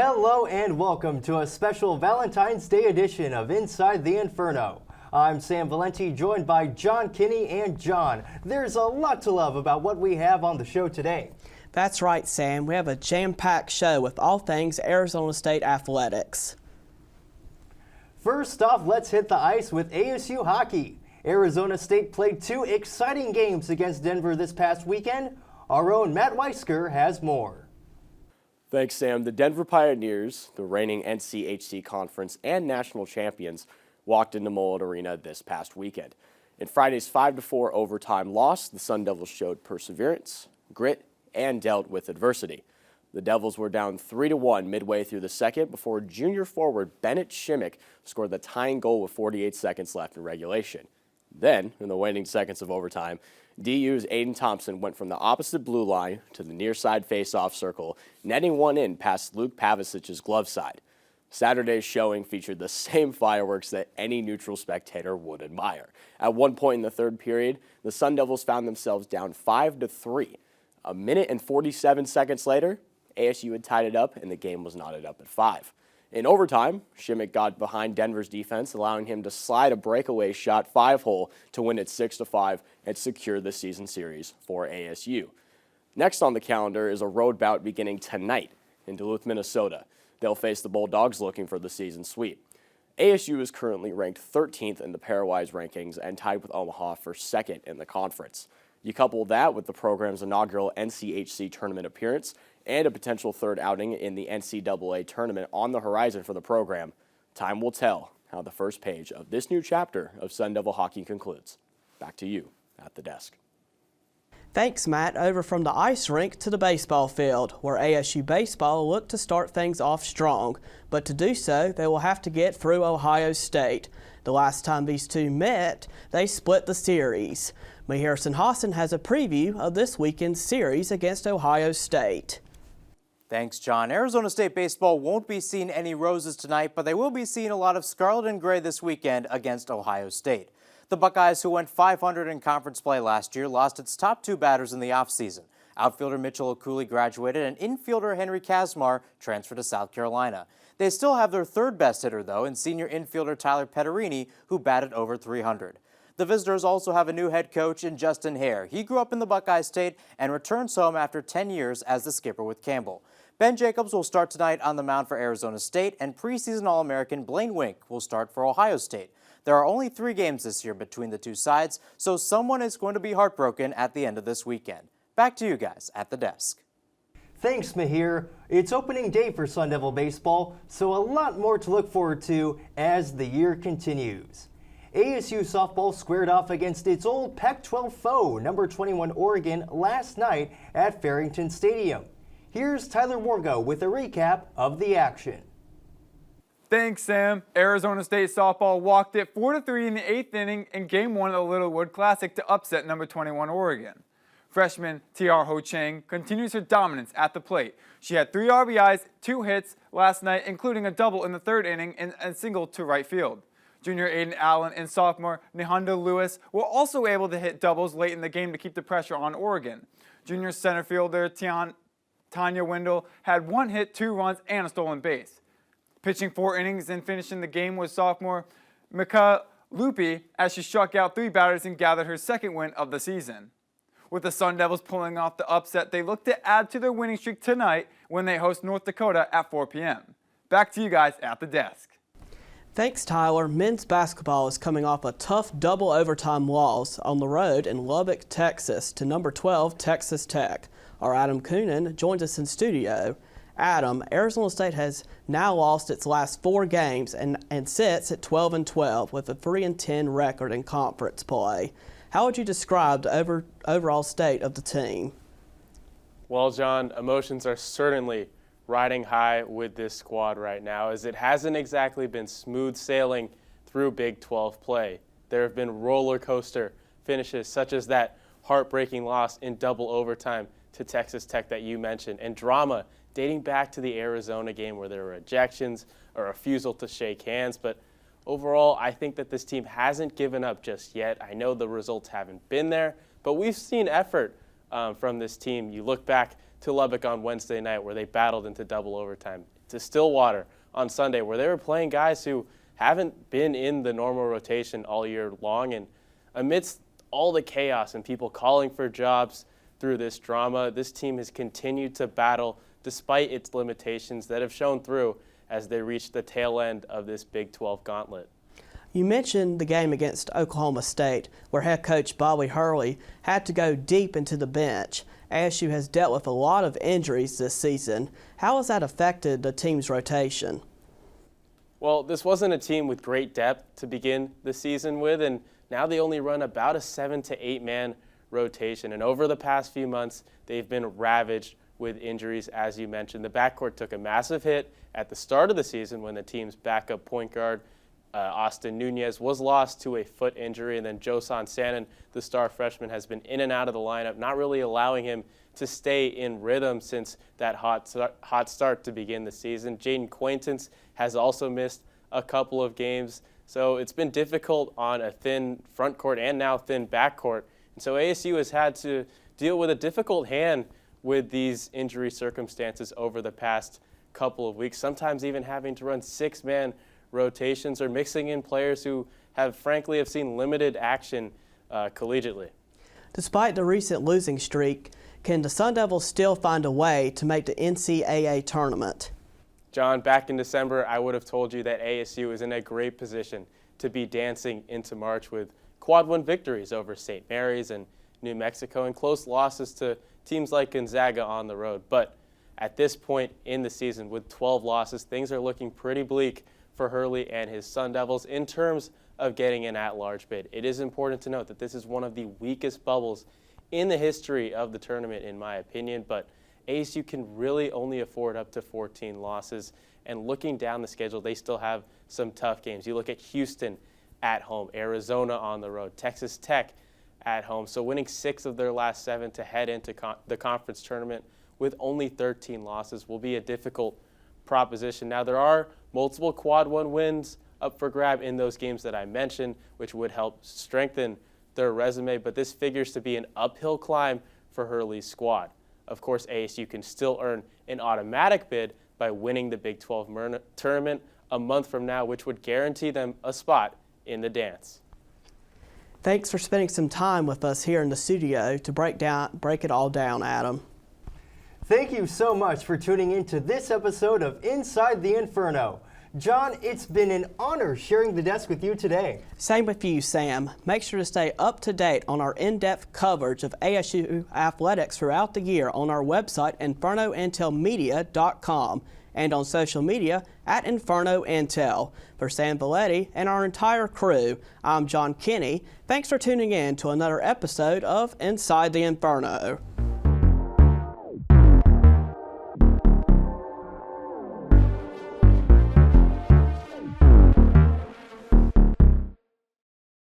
Hello and welcome to a special Valentine's Day edition of Inside the Inferno. I'm Sam Valenti, joined by John Kinney and John. There's a lot to love about what we have on the show today. That's right, Sam. We have a jam-packed show with all things Arizona State athletics. First off, let's hit the ice with ASU hockey. Arizona State played 2 exciting games against Denver this past weekend. Our own Matt Weisker has more. Thanks, Sam. The Denver Pioneers, the reigning NCHC Conference and national champions, walked into Mullet Arena this past weekend. In Friday's 5-4 overtime loss, the Sun Devils showed perseverance, grit, and dealt with adversity. The Devils were down 3-1 midway through the second before junior forward Bennett Shimmick scored the tying goal with 48 seconds left in regulation. Then, in the waning seconds of overtime, DU's Aiden Thompson went from the opposite blue line to the near side face-off circle, netting one in past Luke Pavicic's glove side. Saturday's showing featured the same fireworks that any neutral spectator would admire. At one point in the third period, the Sun Devils found themselves down 5-3. A minute and 47 seconds later, ASU had tied it up and the game was knotted up at 5. In overtime, Shimmick got behind Denver's defense, allowing him to slide a breakaway shot 5-hole to win it 6-5 and secure the season series for ASU. Next on the calendar is a road bout beginning tonight in Duluth, Minnesota. They'll face the Bulldogs looking for the season sweep. ASU is currently ranked 13th in the pairwise rankings and tied with Omaha for second in the conference. You couple that with the program's inaugural NCHC tournament appearance and a potential third outing in the NCAA tournament on the horizon for the program, time will tell how the first page of this new chapter of Sun Devil hockey concludes. Back to you at the desk. Thanks, Matt. Over from the ice rink to the baseball field, where ASU baseball looked to start things off strong. But to do so, they will have to get through Ohio State. The last time these two met, they split the series. Harrison Hassan has a preview of this weekend's series against Ohio State. Thanks, John. Arizona State baseball won't be seeing any roses tonight, but they will be seeing a lot of scarlet and gray this weekend against Ohio State. The Buckeyes, who went .500 in conference play last year, lost its top 2 batters in the offseason. Outfielder Mitchell Okuli graduated and infielder Henry Kazmar transferred to South Carolina. They still have their 3rd best hitter, though, in senior infielder Tyler Petterini, who batted over .300. The visitors also have a new head coach in Justin Hare. He grew up in the Buckeye State and returns home after 10 years as the skipper with Campbell. Ben Jacobs will start tonight on the mound for Arizona State, and preseason All-American Blaine Wink will start for Ohio State. There are only 3 games this year between the two sides, so someone is going to be heartbroken at the end of this weekend. Back to you guys at the desk. Thanks, Mahir. It's opening day for Sun Devil baseball, so a lot more to look forward to as the year continues. ASU softball squared off against its old Pac-12 foe, number 21 Oregon, last night at Farrington Stadium. Here's Tyler Wargo with a recap of the action. Thanks, Sam. Arizona State softball walked it 4-3 in the 8th inning in Game 1 of the Littlewood Classic to upset number 21 Oregon. Freshman T.R. Ho Chang continues her dominance at the plate. She had 3 RBIs, 2 hits last night, including a double in the 3rd inning and a single to right field. Junior Aiden Allen and sophomore Nihanda Lewis were also able to hit doubles late in the game to keep the pressure on Oregon. Junior center fielder Tanya Wendell had 1 hit, 2 runs, and a stolen base. Pitching 4 innings and finishing the game was sophomore Mika Lupi as she struck out 3 batters and gathered her 2nd win of the season. With the Sun Devils pulling off the upset, they look to add to their winning streak tonight when they host North Dakota at 4 p.m. Back to you guys at the desk. Thanks, Tyler. Men's basketball is coming off a tough double overtime loss on the road in Lubbock, Texas to number 12 Texas Tech. Our Adam Coonan joins us in studio. Adam, Arizona State has now lost its last 4 games and sits at 12-12 with a 3-10 record in conference play. How would you describe the overall state of the team? Well, John, emotions are certainly riding high with this squad right now, as it hasn't exactly been smooth sailing through Big 12 play. There have been roller coaster finishes, such as that heartbreaking loss in double overtime to Texas Tech that you mentioned, and drama dating back to the Arizona game where there were ejections, a refusal to shake hands. But overall, I think that this team hasn't given up just yet. I know the results haven't been there, but we've seen effort from this team. You look back to Lubbock on Wednesday night where they battled into double overtime. to Stillwater on Sunday, where they were playing guys who haven't been in the normal rotation all year long. And amidst all the chaos and people calling for jobs through this drama, this team has continued to battle despite its limitations that have shown through as they reach the tail end of this Big 12 gauntlet. You mentioned the game against Oklahoma State, where head coach Bobby Hurley had to go deep into the bench. ASU has dealt with a lot of injuries this season. How has that affected the team's rotation? Well, this wasn't a team with great depth to begin the season with, and now they only run about a 7 to 8 man rotation. And over the past few months, they've been ravaged with injuries, as you mentioned. The backcourt took a massive hit at the start of the season when the team's backup point guard, Austin Nunez, was lost to a foot injury, and then Josan Sannon, the star freshman, has been in and out of the lineup, not really allowing him to stay in rhythm since that hot start to begin the season. Jaden Quaintance has also missed a couple of games, so it's been difficult on a thin front court and now thin backcourt. And so ASU has had to deal with a difficult hand with these injury circumstances over the past couple of weeks, sometimes even having to run 6-man rotations or mixing in players who frankly have seen limited action collegiately. Despite the recent losing streak, can the Sun Devils still find a way to make the NCAA tournament? John, back in December, I would have told you that ASU is in a great position to be dancing into March with quad 1 victories over St. Mary's and New Mexico and close losses to teams like Gonzaga on the road. But at this point in the season, with 12 losses, things are looking pretty bleak for Hurley and his Sun Devils in terms of getting an at-large bid. It is important to note that this is one of the weakest bubbles in the history of the tournament, in my opinion, but ASU can really only afford up to 14 losses. And looking down the schedule, they still have some tough games. You look at Houston at home, Arizona on the road, Texas Tech at home. So winning 6 of their last 7 to head into the conference tournament with only 13 losses will be a difficult proposition. Now, there are multiple quad 1 wins up for grab in those games that I mentioned, which would help strengthen their resume, but this figures to be an uphill climb for Hurley's squad. Of course, ASU can still earn an automatic bid by winning the Big 12 tournament a month from now, which would guarantee them a spot in the dance. Thanks for spending some time with us here in the studio to break it all down, Adam. Thank you so much for tuning in to this episode of Inside the Inferno. John, it's been an honor sharing the desk with you today. Same with you, Sam. Make sure to stay up to date on our in-depth coverage of ASU athletics throughout the year on our website, infernointelmedia.com, and on social media at Inferno Intel. For Sam Valetti and our entire crew, I'm John Kinney. Thanks for tuning in to another episode of Inside the Inferno.